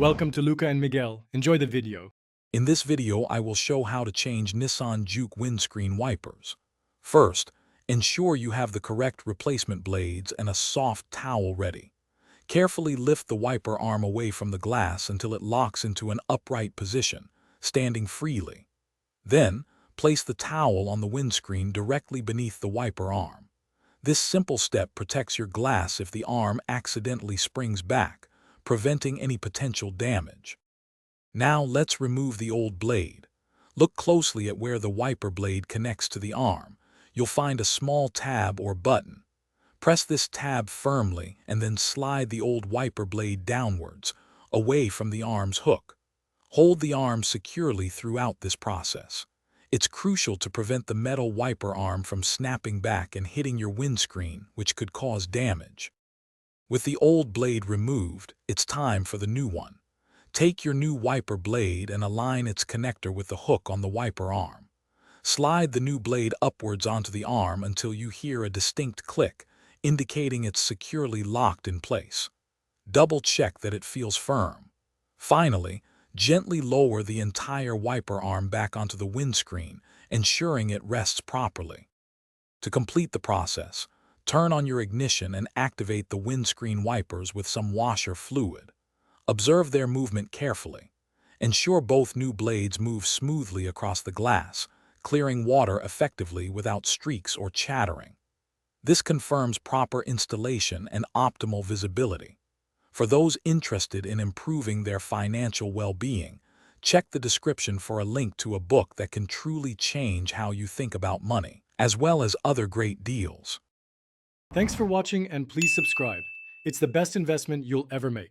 Welcome to Luca and Miguel. Enjoy the video. In this video, I will show how to change Nissan Juke windscreen wipers. First, ensure you have the correct replacement blades and a soft towel ready. Carefully lift the wiper arm away from the glass until it locks into an upright position, standing freely. Then, place the towel on the windscreen directly beneath the wiper arm. This simple step protects your glass if the arm accidentally springs back, preventing any potential damage. Now let's remove the old blade. Look closely at where the wiper blade connects to the arm. You'll find a small tab or button. Press this tab firmly and then slide the old wiper blade downwards, away from the arm's hook. Hold the arm securely throughout this process. It's crucial to prevent the metal wiper arm from snapping back and hitting your windscreen, which could cause damage. With the old blade removed, it's time for the new one. Take your new wiper blade and align its connector with the hook on the wiper arm. Slide the new blade upwards onto the arm until you hear a distinct click, indicating it's securely locked in place. Double check that it feels firm. Finally, gently lower the entire wiper arm back onto the windscreen, ensuring it rests properly. To complete the process, turn on your ignition and activate the windscreen wipers with some washer fluid. Observe their movement carefully. Ensure both new blades move smoothly across the glass, clearing water effectively without streaks or chattering. This confirms proper installation and optimal visibility. For those interested in improving their financial well-being, check the description for a link to a book that can truly change how you think about money, as well as other great deals. Thanks for watching and please subscribe. It's the best investment you'll ever make.